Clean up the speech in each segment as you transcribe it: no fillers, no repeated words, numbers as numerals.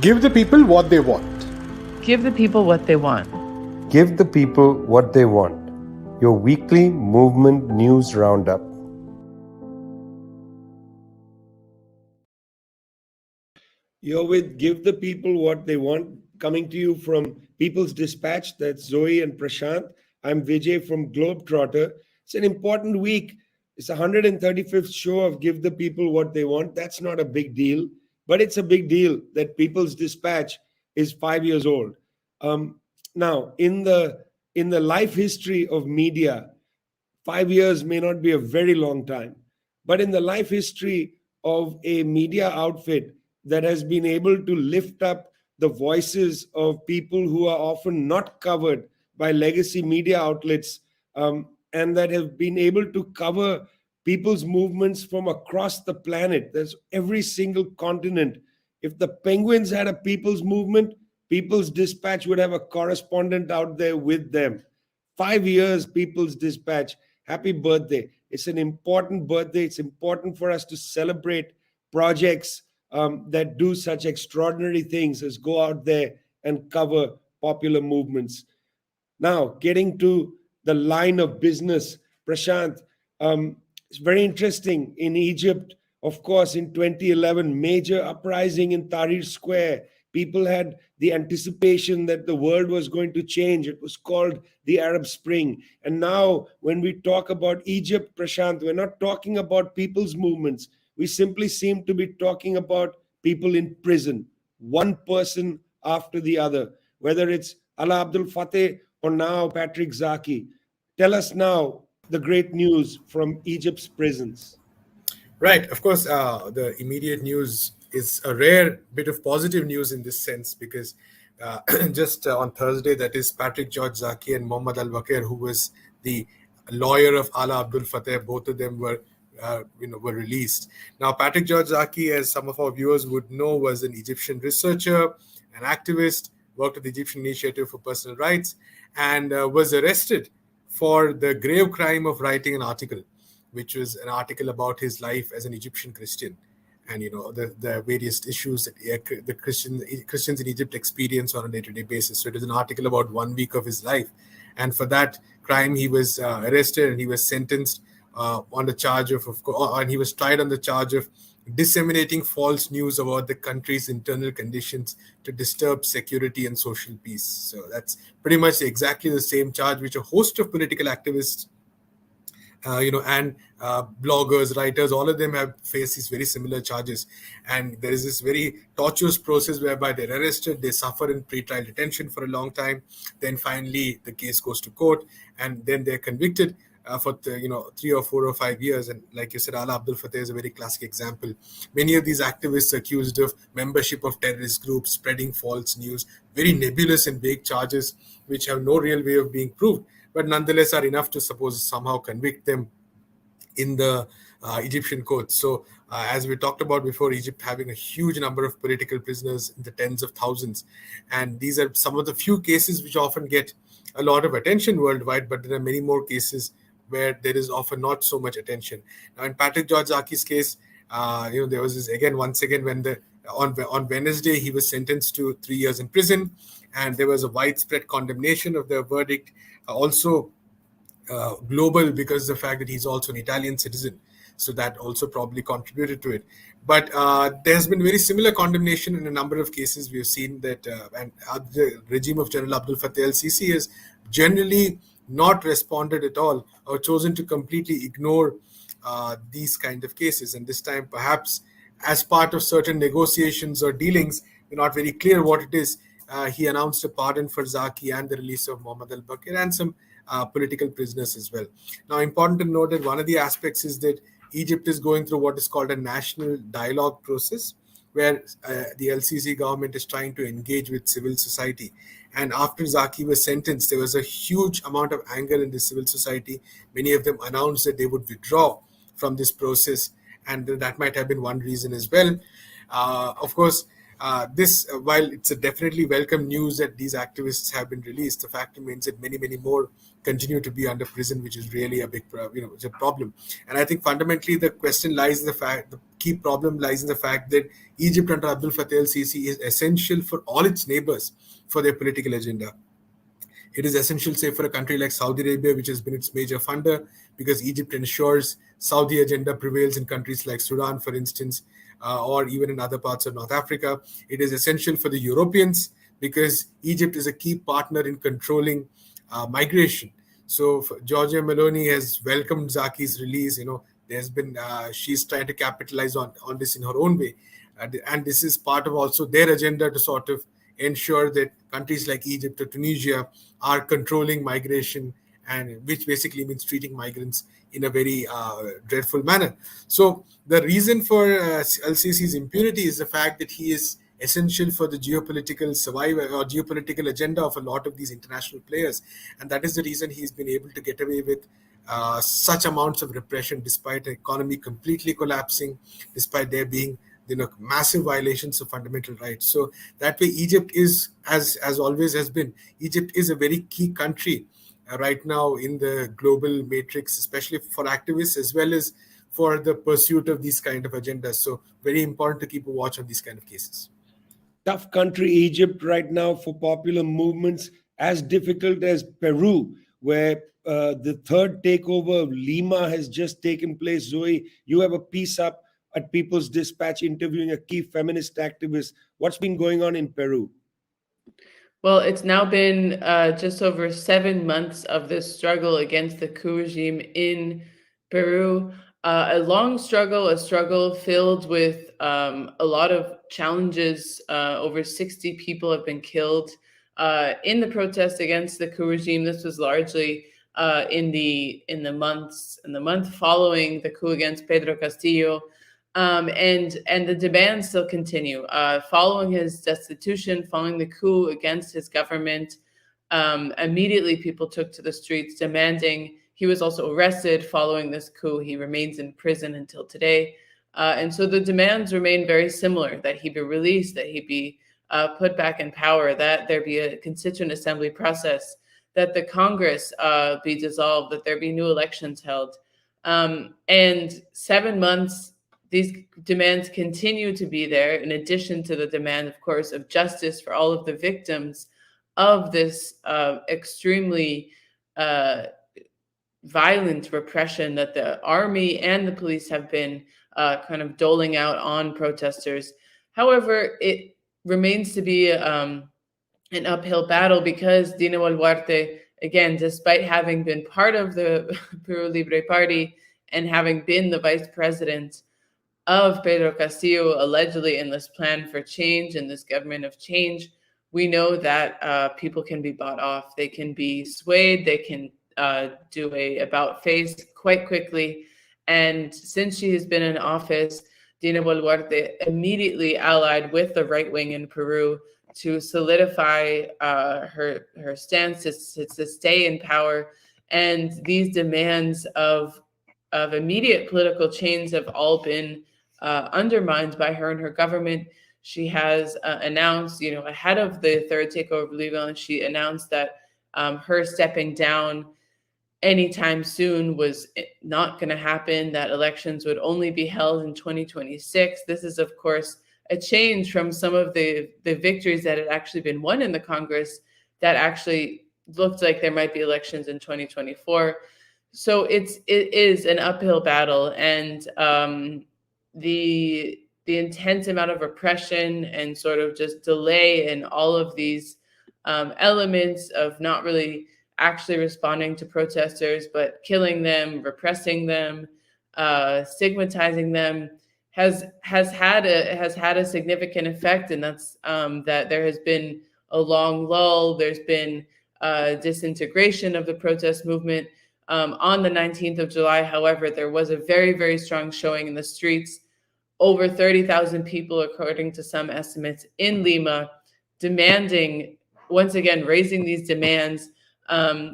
Give the people what they want. Give the people what they want. Give the people what they want. Your weekly movement news roundup. You're with Give the People What They Want, coming to you from People's Dispatch. That's Zoe and Prashant. I'm Vijay from Globetrotter. It's an important week. It's the 135th show of Give the People What They Want. That's not a big deal, but it's a big deal that People's Dispatch is 5 years old. Now, in the life history of media, 5 years may not be a very long time, but in the life history of a media outfit that has been able to lift up the voices of people who are often not covered by legacy media outlets, and that have been able to cover people's movements from across the planet. There's every single continent. If the Penguins had a people's movement, People's Dispatch would have a correspondent out there with them. 5 years, People's Dispatch. Happy birthday. It's an important birthday. It's important for us to celebrate projects that do such extraordinary things as go out there and cover popular movements. Now, getting to the line of business, Prashant, it's very interesting. In Egypt, of course, in 2011, major uprising in Tahrir Square. People had the anticipation that the world was going to change. It was called the Arab Spring. And now, when we talk about Egypt, Prashant, we're not talking about people's movements. We simply seem to be talking about people in prison, one person after the other, whether it's Ala Abdul Fateh or now Patrick Zaki. Tell us now the great news from Egypt's prisons. Right. Of course, the immediate news is a rare bit of positive news in this sense, because just on Thursday, that is Patrick George Zaki and Mohamed el-Baqer, who was the lawyer of Ala Abdul Fateh, both of them were released. Now, Patrick George Zaki, as some of our viewers would know, was an Egyptian researcher, an activist, worked at the Egyptian Initiative for Personal Rights, and was arrested for the grave crime of writing an article, which was an article about his life as an Egyptian Christian, and the various issues that the Christians in Egypt experience on a day-to-day basis. So it was an article about 1 week of his life, and for that crime he was arrested and he was sentenced on the charge and he was tried on the charge of disseminating false news about the country's internal conditions to disturb security and social peace. So that's pretty much exactly the same charge which a host of political activists and bloggers, writers, all of them have faced these very similar charges. And there is this very tortuous process whereby they're arrested, they suffer in pre-trial detention for a long time. Then finally, the case goes to court, and then they're convicted for 3 or 4 or 5 years. And like you said, Ala Abdul Fateh is a very classic example. Many of these activists are accused of membership of terrorist groups, spreading false news, very nebulous and vague charges, which have no real way of being proved, but nonetheless are enough to somehow convict them in the Egyptian courts. So as we talked about before, Egypt having a huge number of political prisoners in the tens of thousands. And these are some of the few cases which often get a lot of attention worldwide, but there are many more cases where there is often not so much attention. Now, in Patrick George Zaki's case, there was this once again, when on Wednesday, he was sentenced to 3 years in prison, and there was a widespread condemnation of the verdict, also global, because of the fact that he's also an Italian citizen. So that also probably contributed to it. But there's been very similar condemnation in a number of cases. We've seen that the regime of General Abdel Fattah el-Sisi has generally not responded at all, or chosen to completely ignore these kind of cases. And this time, perhaps as part of certain negotiations or dealings, we're not very clear what it is. He announced a pardon for Zaki and the release of Mohamed el-Baqer and some political prisoners as well. Now, important to note that one of the aspects is that Egypt is going through what is called a national dialogue process, where the LCC government is trying to engage with civil society. And after Zaki was sentenced, there was a huge amount of anger in the civil society. Many of them announced that they would withdraw from this process, and that might have been one reason as well. Of course, While it's a definitely welcome news that these activists have been released, the fact remains that many, many more continue to be under prison, which is really a big, it's a problem. And I think fundamentally the question lies in the key problem lies in the fact that Egypt under Abdel Fattah el-Sisi is essential for all its neighbors for their political agenda. It is essential, say, for a country like Saudi Arabia, which has been its major funder, because Egypt ensures Saudi agenda prevails in countries like Sudan, for instance, or even in other parts of North Africa. It is essential for the Europeans because Egypt is a key partner in controlling migration. So Giorgia Meloni has welcomed Zaki's release. There's been she's trying to capitalize on this in her own way, and this is part of also their agenda to sort of ensure that countries like Egypt or Tunisia are controlling migration, and which basically means treating migrants in a very dreadful manner. So the reason for el-Sisi's impunity is the fact that he is essential for the geopolitical survival or geopolitical agenda of a lot of these international players, and that is the reason he's been able to get away with such amounts of repression despite the economy completely collapsing, despite there being massive violations of fundamental rights. So that way, Egypt is, as always has been, Egypt is a very key country right now in the global matrix, especially for activists as well as for the pursuit of these kind of agendas. So very important to keep a watch on these kind of cases. Tough country, Egypt, right now for popular movements, as difficult as Peru, where the third takeover of Lima has just taken place. Zoe, you have a piece up at People's Dispatch interviewing a key feminist activist. What's been going on in Peru? Well, it's now been just over 7 months of this struggle against the coup regime in Peru. A long struggle, a struggle filled with a lot of challenges. Over 60 people have been killed in the protest against the coup regime. This was largely in the month following the coup against Pedro Castillo. And the demands still continue. Following his destitution, following the coup against his government, immediately people took to the streets demanding. He was also arrested following this coup. He remains in prison until today. And so the demands remain very similar, that he be released, that he be put back in power, that there be a constituent assembly process, that the Congress be dissolved, that there be new elections held. And 7 months, these demands continue to be there, in addition to the demand, of course, of justice for all of the victims of this extremely violent repression that the army and the police have been kind of doling out on protesters. However, it remains to be an uphill battle because Dina Boluarte, again, despite having been part of the Peru Libre Party and having been the vice president of Pedro Castillo, allegedly in this plan for change, in this government of change, we know that people can be bought off. They can be swayed. They can do a about face quite quickly. And since she has been in office, Dina Boluarte immediately allied with the right wing in Peru to solidify her stance to stay in power. And these demands of immediate political change have all been undermined by her and her government. She has announced, ahead of the third takeover of Lima, she announced that her stepping down anytime soon was not going to happen, that elections would only be held in 2026. This is, of course, a change from some of the victories that had actually been won in the Congress that actually looked like there might be elections in 2024. So it is an uphill battle, and the intense amount of repression and sort of just delay in all of these elements of not really actually responding to protesters, but killing them, repressing them, stigmatizing them, has had a significant effect, and that's that there has been a long lull. There's been disintegration of the protest movement. On the 19th of July, however, there was a very, very strong showing in the streets. Over 30,000 people, according to some estimates, in Lima, demanding, once again, raising these demands.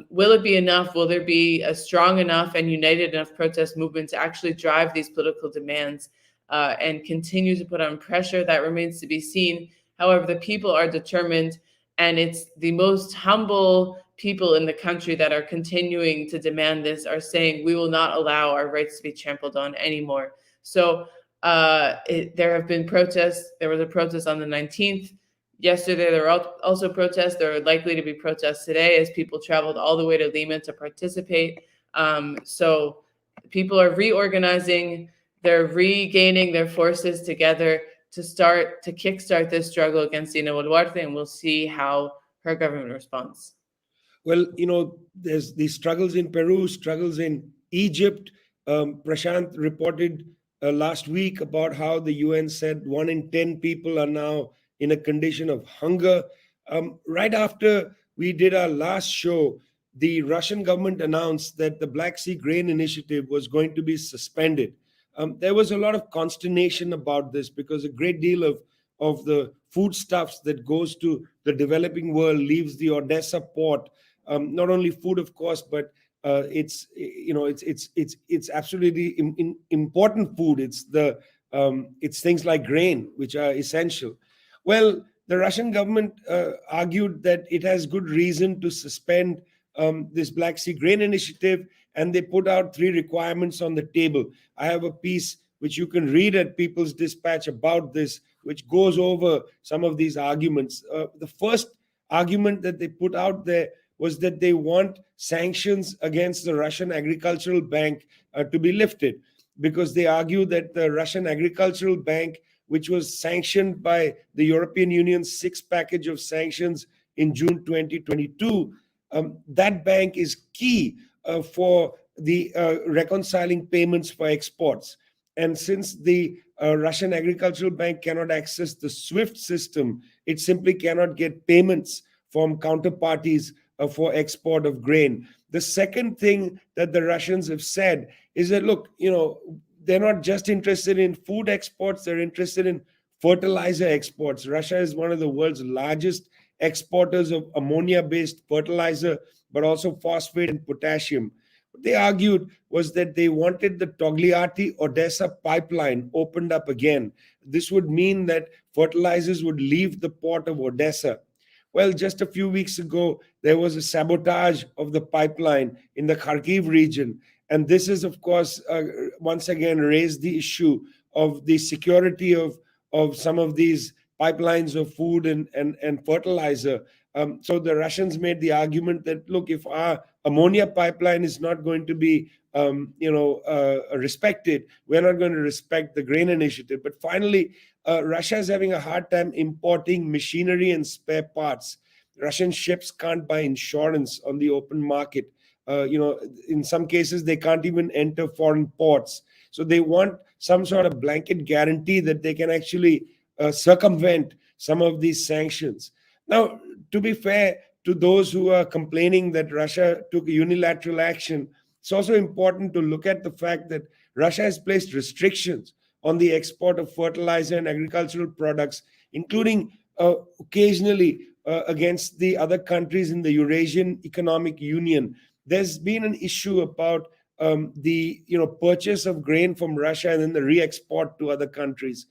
Will it be enough? Will there be a strong enough and united enough protest movement to actually drive these political demands and continue to put on pressure. That remains to be seen. However, the people are determined, and it's the most humble people in the country that are continuing to demand this, are saying we will not allow our rights to be trampled on anymore. So there have been protests. There was a protest on the 19th. Yesterday, there were also protests. There are likely to be protests today as people traveled all the way to Lima to participate. So people are reorganizing. They're regaining their forces together to kickstart this struggle against Dina Boluarte, and we'll see how her government responds. Well, there's these struggles in Peru, struggles in Egypt. Prasanth reported last week about how the UN said 1 in 10 people are now in a condition of hunger. Right after we did our last show, the Russian government announced that the Black Sea Grain Initiative was going to be suspended. There was a lot of consternation about this because a great deal of the foodstuffs that goes to the developing world leaves the Odessa port. Not only food, of course, but it's absolutely important food. It's things like grain, which are essential. Well, the Russian government argued that it has good reason to suspend this Black Sea Grain Initiative, and they put out 3 requirements on the table. I have a piece which you can read at People's Dispatch about this, which goes over some of these arguments. The first argument that they put out there was that they want sanctions against the Russian Agricultural Bank to be lifted, because they argue that the Russian Agricultural Bank, which was sanctioned by the European Union's 6th package of sanctions in June 2022, that bank is key for the reconciling payments for exports. And since the Russian Agricultural Bank cannot access the SWIFT system, it simply cannot get payments from counterparties for export of grain. The second thing that the Russians have said is that, look, they're not just interested in food exports, they're interested in fertilizer exports. Russia is one of the world's largest exporters of ammonia-based fertilizer, but also phosphate and potassium. What they argued was that they wanted the Togliatti-Odessa pipeline opened up again. This would mean that fertilizers would leave the port of Odessa. Well, just a few weeks ago, there was a sabotage of the pipeline in the Kharkiv region. And this is, of course, once again raised the issue of the security of some of these pipelines of food and fertilizer. So the Russians made the argument that, look, if our ammonia pipeline is not going to be respected, we're not going to respect the grain initiative. But finally, Russia is having a hard time importing machinery and spare parts. Russian ships can't buy insurance on the open market. In some cases, they can't even enter foreign ports. So they want some sort of blanket guarantee that they can actually circumvent some of these sanctions. Now, to be fair to those who are complaining that Russia took unilateral action, it's also important to look at the fact that Russia has placed restrictions on the export of fertilizer and agricultural products, including occasionally against the other countries in the Eurasian Economic Union. There's been an issue about the purchase of grain from Russia and then the re-export to other countries.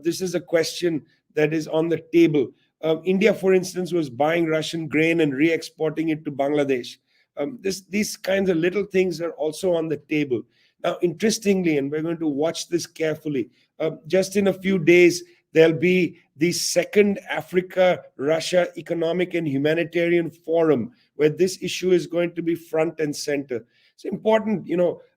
This is a question that is on the table. India, for instance, was buying Russian grain and re-exporting it to Bangladesh. These kinds of little things are also on the table. Now, interestingly, and we're going to watch this carefully, just in a few days, there'll be the second Africa-Russia Economic and Humanitarian Forum, where this issue is going to be front and center. It's important,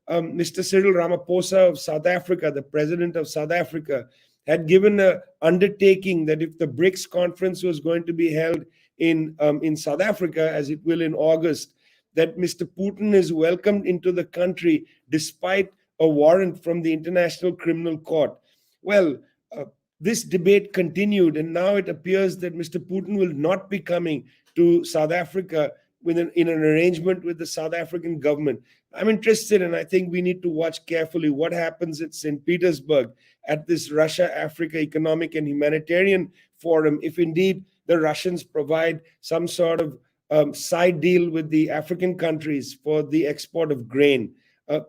Mr. Cyril Ramaphosa of South Africa, the president of South Africa, had given an undertaking that if the BRICS conference was going to be held in South Africa, as it will in August, that Mr. Putin is welcomed into the country despite a warrant from the International Criminal Court. Well, this debate continued, and now it appears that Mr. Putin will not be coming to South Africa in an arrangement with the South African government. I'm interested, and I think we need to watch carefully what happens at St. Petersburg at this Russia-Africa Economic and Humanitarian Forum, if indeed the Russians provide some sort of side deal with the African countries for the export of grain.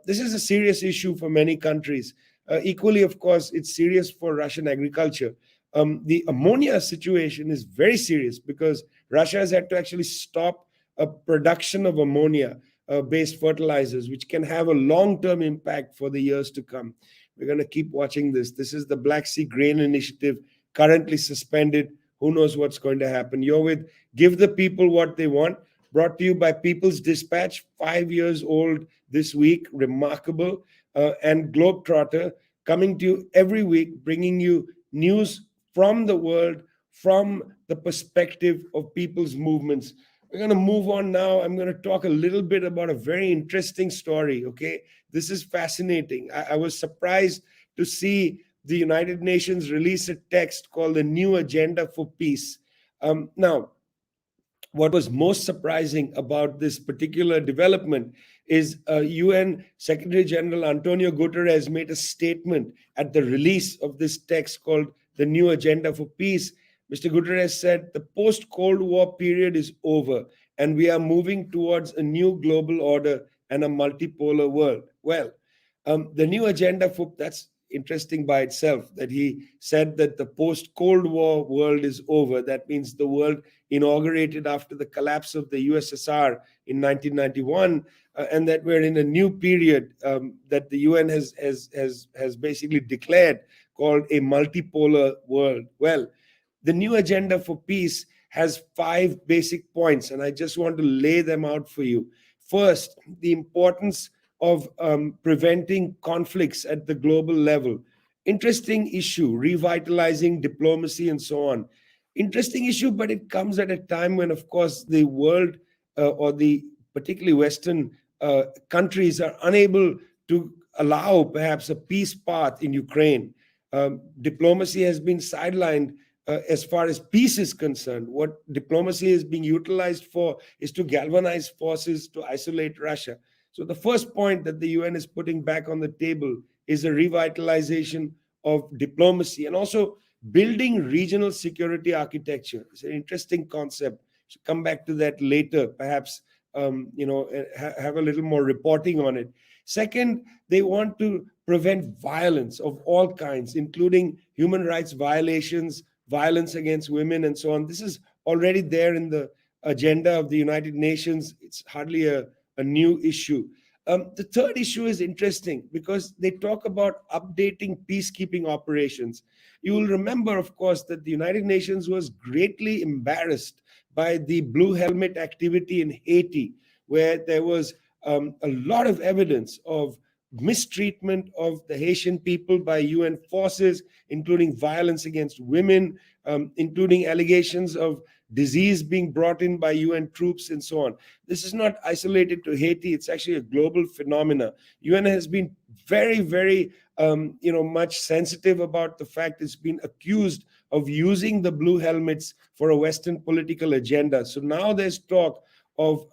This is a serious issue for many countries. Equally, of course, it's serious for Russian agriculture. The ammonia situation is very serious because Russia has had to actually stop a production of ammonia based fertilizers, which can have a long-term impact for the years to come. We're going to keep watching this. This is the Black Sea Grain Initiative, currently suspended. Who knows what's going to happen? You're with Give the People What They Want, brought to you by People's Dispatch, 5 years old this week, remarkable, and Globetrotter, coming to you every week, bringing you news from the world, from the perspective of people's movements. We're going to move on now. I'm going to talk a little bit about a very interesting story, okay? This is fascinating. I was surprised to see the United Nations release a text called the New Agenda for Peace. Now, what was most surprising about this particular development is UN Secretary General Antonio Guterres made a statement at the release of this text called the New Agenda for Peace. Mr. Guterres said, the post-Cold War period is over, and we are moving towards a new global order and a multipolar world. Well, the new agenda that's interesting by itself, that he said that the post-Cold War world is over. That means the world inaugurated after the collapse of the USSR in 1991, and that we're in a new period that the UN has basically declared, called a multipolar world. Well, the new agenda for peace has 5 basic points, and I just want to lay them out for you. First, the importance of preventing conflicts at the global level. Interesting issue, revitalizing diplomacy and so on. Interesting issue, but it comes at a time when, of course, the world or the particularly Western countries are unable to allow perhaps a peace path in Ukraine. Diplomacy has been sidelined as far as peace is concerned. What diplomacy is being utilized for is to galvanize forces to isolate Russia. So the first point that the UN is putting back on the table is a revitalization of diplomacy and also building regional security architecture. It's an interesting concept. Should come back to that later, perhaps have a little more reporting on it. Second, they want to prevent violence of all kinds, including human rights violations, violence against women, and so on. This is already there in the agenda of the United Nations. It's hardly a new issue. The third issue is interesting because they talk about updating peacekeeping operations. You will remember, of course, that the United Nations was greatly embarrassed by the Blue Helmet activity in Haiti, where there was a lot of evidence of mistreatment of the Haitian people by UN forces, including violence against women, including allegations of disease being brought in by UN troops and so on. This is not isolated to Haiti. It's actually a global phenomena. UN has been very, very much sensitive about the fact it's been accused of using the Blue Helmets for a Western political agenda. So now there's talk of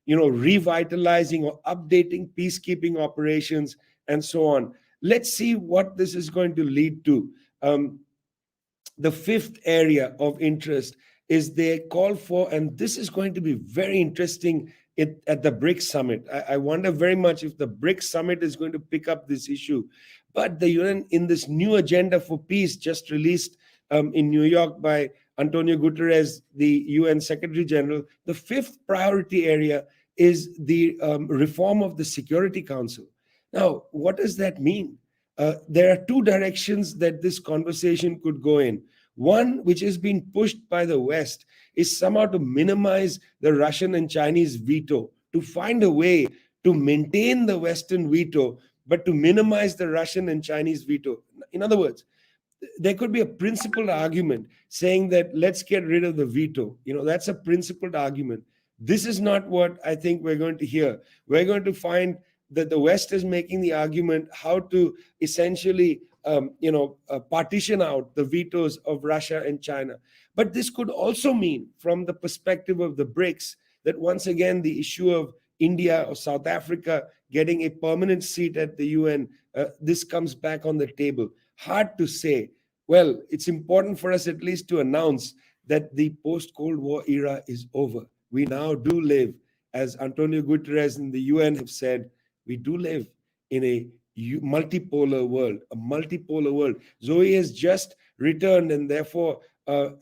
revitalizing or updating peacekeeping operations and so on. Let's see what this is going to lead to. The fifth area of interest is they call for, and this is going to be very interesting at the BRICS summit. I wonder very much if the BRICS summit is going to pick up this issue. But the UN, in this new agenda for peace just released in New York by Antonio Guterres, the UN Secretary General, the fifth priority area is the reform of the Security Council. Now, what does that mean? There are 2 directions that this conversation could go in. One, which has been pushed by the West, is somehow to minimize the Russian and Chinese veto, to find a way to maintain the Western veto, but to minimize the Russian and Chinese veto. In other words, there could be a principled argument saying that let's get rid of the veto. That's a principled argument. This is not what I think we're going to hear. We're going to find that the West is making the argument how to essentially partition out the vetoes of Russia and China. But this could also mean, from the perspective of the BRICS, that once again the issue of India or South Africa getting a permanent seat at the UN, this comes back on the table. Hard to say. Well, it's important for us at least to announce that the post-Cold War era is over. We now do live, as Antonio Guterres and the UN have said, we do live in a multipolar world, a multipolar world. Zoe has just returned and therefore,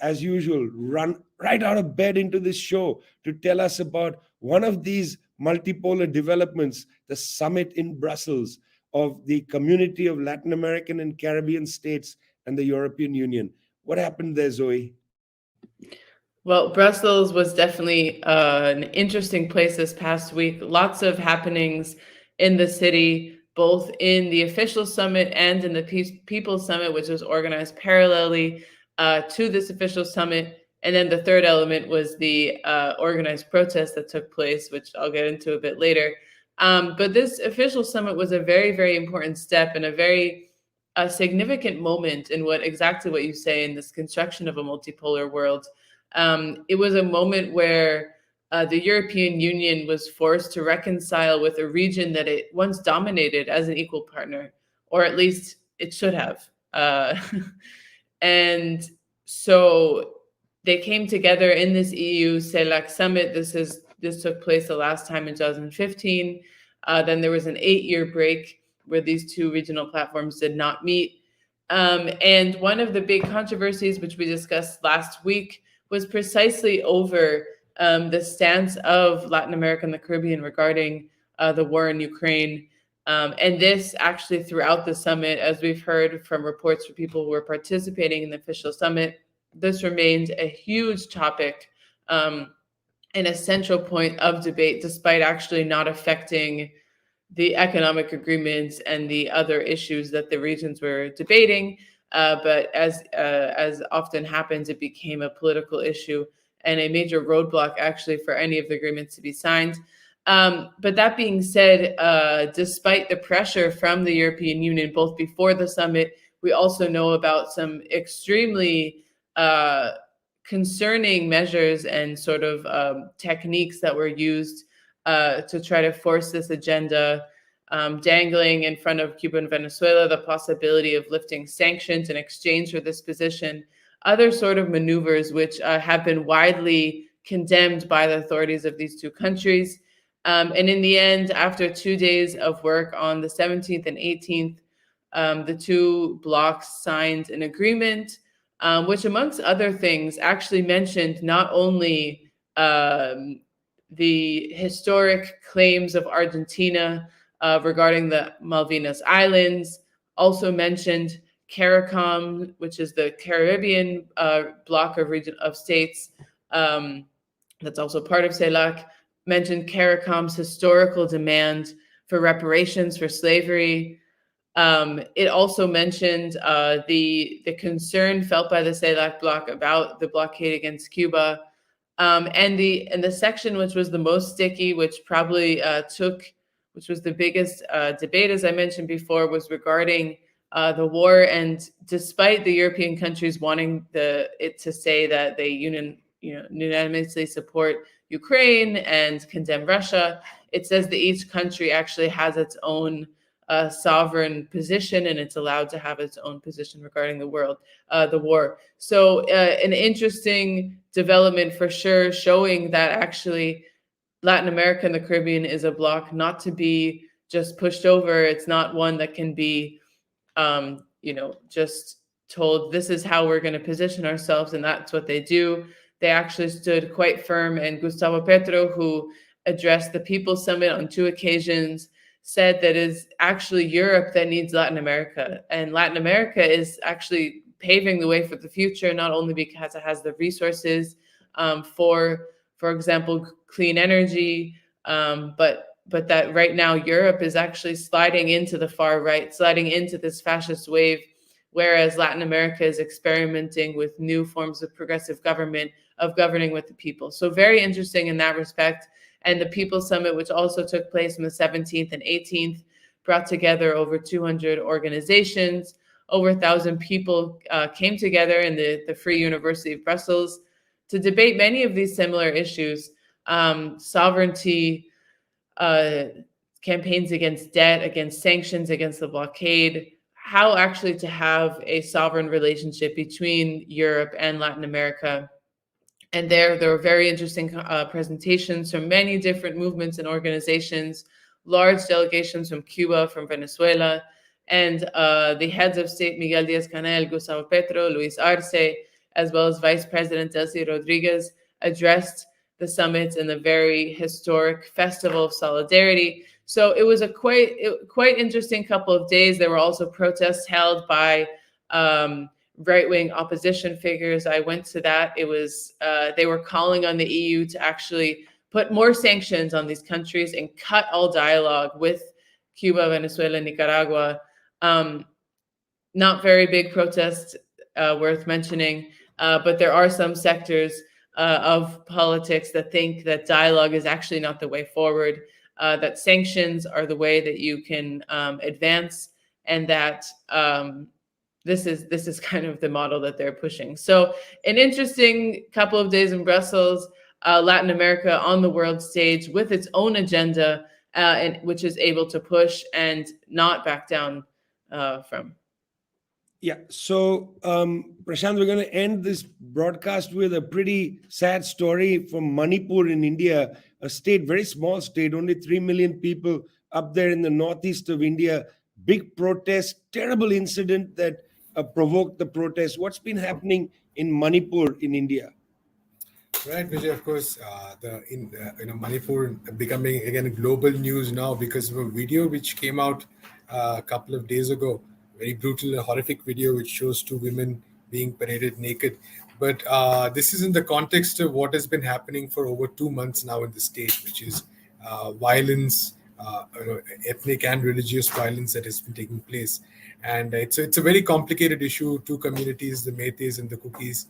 as usual, run right out of bed into this show to tell us about one of these multipolar developments, the summit in Brussels of the Community of Latin American and Caribbean States and the European Union. What happened there, Zoe? Well, Brussels was definitely an interesting place this past week. Lots of happenings in the city, both in the official summit and in the People's Summit, which was organized parallelly to this official summit. And then the third element was the organized protest that took place, which I'll get into a bit later. But this official summit was a very, very important step and a very significant moment in exactly what you say in this construction of a multipolar world. It was a moment where the European Union was forced to reconcile with a region that it once dominated as an equal partner, or at least it should have. And so they came together in this EU CELAC summit. This took place the last time in 2015. Then there was an 8-year break where these two regional platforms did not meet. And one of the big controversies, which we discussed last week, was precisely over the stance of Latin America and the Caribbean regarding the war in Ukraine. And this actually throughout the summit, as we've heard from reports from people who were participating in the official summit, this remained a huge topic and a central point of debate, despite actually not affecting the economic agreements and the other issues that the regions were debating. But as often happens, it became a political issue and a major roadblock actually for any of the agreements to be signed. But that being said, despite the pressure from the European Union, both before the summit, we also know about some extremely concerning measures and sort of techniques that were used to try to force this agenda, dangling in front of Cuba and Venezuela the possibility of lifting sanctions in exchange for this position, other sort of maneuvers which have been widely condemned by the authorities of these two countries. And in the end, after 2 days of work on the 17th and 18th, the two blocs signed an agreement, which amongst other things actually mentioned not only the historic claims of Argentina regarding the Malvinas Islands, also mentioned CARICOM, which is the Caribbean bloc of states that's also part of CELAC, mentioned CARICOM's historical demand for reparations for slavery. It also mentioned the concern felt by the CELAC bloc about the blockade against Cuba. And the section which was the most sticky, which probably which was the biggest debate, as I mentioned before, was regarding the war. And despite the European countries wanting it to say that they unanimously support Ukraine and condemn Russia, it says that each country actually has its own sovereign position, and it's allowed to have its own position regarding the war. So an interesting development for sure, showing that actually Latin America and the Caribbean is a bloc not to be just pushed over. It's not one that can be, just told this is how we're going to position ourselves, and that's what they do. They actually stood quite firm, and Gustavo Petro, who addressed the People's Summit on 2 occasions, said that it's actually Europe that needs Latin America, and Latin America is actually paving the way for the future, not only because it has the resources for example, clean energy, but that right now Europe is actually sliding into the far right, sliding into this fascist wave, whereas Latin America is experimenting with new forms of progressive government, of governing with the people. So very interesting in that respect. And the People's Summit, which also took place on the 17th and 18th, brought together over 200 organizations. Over 1,000 people came together in the Free University of Brussels to debate many of these similar issues: sovereignty, campaigns against debt, against sanctions, against the blockade, how actually to have a sovereign relationship between Europe and Latin America. And there were very interesting presentations from many different movements and organizations, large delegations from Cuba, from Venezuela, and the heads of state, Miguel Diaz-Canel, Gustavo Petro, Luis Arce, as well as Vice President Delcy Rodriguez, addressed the summit in a very historic festival of solidarity. So it was a quite interesting couple of days. There were also protests held by right-wing opposition figures. I went to that. It was they were calling on the EU to actually put more sanctions on these countries and cut all dialogue with Cuba, Venezuela, Nicaragua. Not very big protests worth mentioning, but there are some sectors of politics that think that dialogue is actually not the way forward, that sanctions are the way that you can advance, and that this is kind of the model that they're pushing. So an interesting couple of days in Brussels, Latin America on the world stage with its own agenda, and which is able to push and not back down from. Yeah. So, Prashant, we're going to end this broadcast with a pretty sad story from Manipur in India, a state, very small state, only 3 million people up there in the northeast of India. Big protest, terrible incident that provoked the protest. What's been happening in Manipur in India? Right, Vijay. Of course, Manipur becoming again global news now because of a video which came out a couple of days ago. Very brutal and horrific video which shows 2 women being paraded naked. But this is in the context of what has been happening for over 2 months now in the state, which is violence, ethnic and religious violence that has been taking place. And it's a very complicated issue. 2 communities, the Meiteis and the Kukis.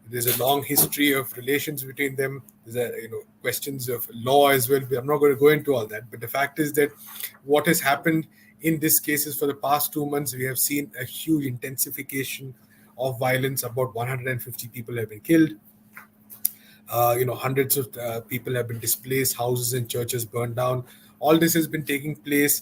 There's a long history of relations between them. There's questions of law as well. I'm not going to go into all that. But the fact is that what has happened in this case is for the past 2 months, we have seen a huge intensification of violence. About 150 people have been killed. Hundreds of people have been displaced, houses and churches burned down. All this has been taking place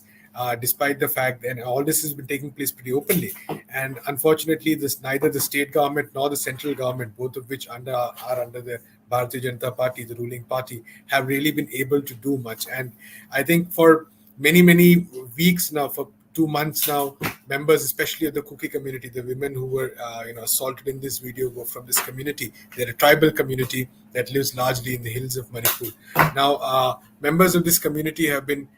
despite the fact that all this has been taking place pretty openly. And unfortunately, neither the state government nor the central government, both of which are under the Bharatiya Janata Party, the ruling party, have really been able to do much. And I think for many weeks now, for 2 months now, members, especially of the Kuki community, the women who were assaulted in this video were from this community. They're a tribal community that lives largely in the hills of Manipur. Now, members of this community have been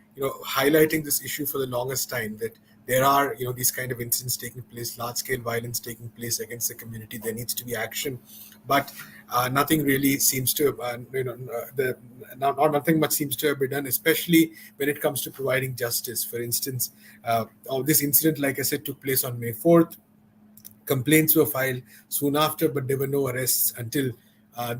highlighting this issue for the longest time, that there are these kind of incidents taking place, large scale violence taking place against the community. There needs to be action, but nothing really seems to nothing much seems to have been done, especially when it comes to providing justice. For instance, this incident, like I said, took place on May 4th. Complaints were filed soon after, but there were no arrests until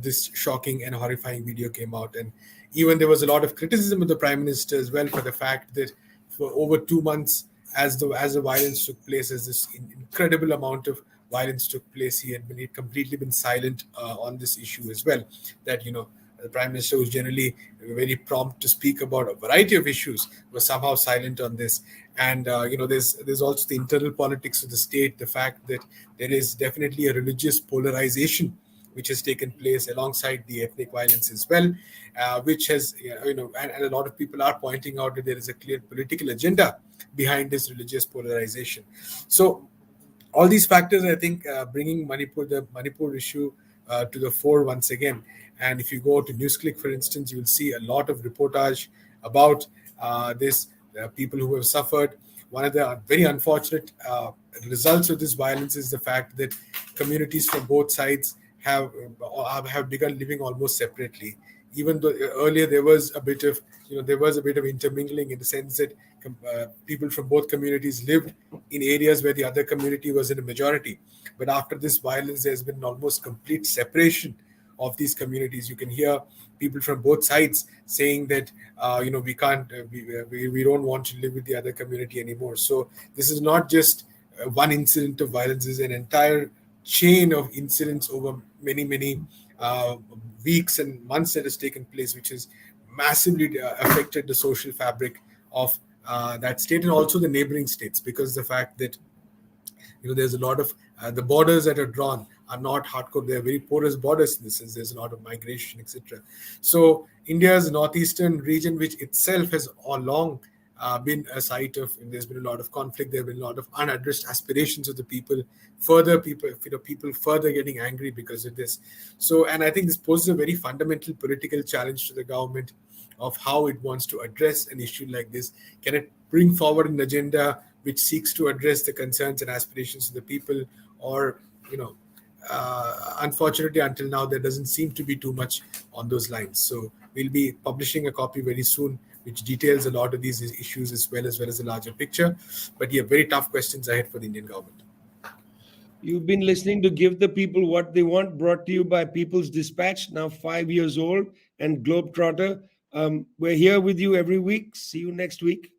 this shocking and horrifying video came out. And even there was a lot of criticism of the Prime Minister as well for the fact that for over 2 months, as the violence took place, as this incredible amount of violence took place, he had completely been silent on this issue as well. That the Prime Minister, was generally very prompt to speak about a variety of issues, was somehow silent on this. And there's also the internal politics of the state, the fact that there is definitely a religious polarization which has taken place alongside the ethnic violence as well, which has, and a lot of people are pointing out that there is a clear political agenda behind this religious polarization. So all these factors, I think, bringing the Manipur issue to the fore once again. And if you go to NewsClick, for instance, you will see a lot of reportage about this, people who have suffered. One of the very unfortunate results of this violence is the fact that communities from both sides have begun living almost separately. Even though earlier there was a bit of intermingling, in the sense that people from both communities lived in areas where the other community was in a majority. But after this violence, there's been almost complete separation of these communities. You can hear people from both sides saying that we can't, we don't want to live with the other community anymore. So this is not just one incident of violence; this is an entire chain of incidents over many weeks and months that has taken place, which has massively affected the social fabric of that state and also the neighboring states, because the fact that there's a lot of the borders that are drawn are not hardcore. They're very porous borders in the sense there's a lot of migration, etc. So India's northeastern region, which itself has all along been a site of, there's been a lot of conflict, there have been a lot of unaddressed aspirations of the people, people further getting angry because of this. So, and I think this poses a very fundamental political challenge to the government of how it wants to address an issue like this. Can it bring forward an agenda which seeks to address the concerns and aspirations of the people, or, unfortunately, until now, there doesn't seem to be too much on those lines. So we'll be publishing a copy very soon, which details a lot of these issues as well as the larger picture. But yeah, very tough questions ahead for the Indian government. You've been listening to Give the People What They Want, brought to you by People's Dispatch, now 5 years old, and Globetrotter. We're here with you every week. See you next week.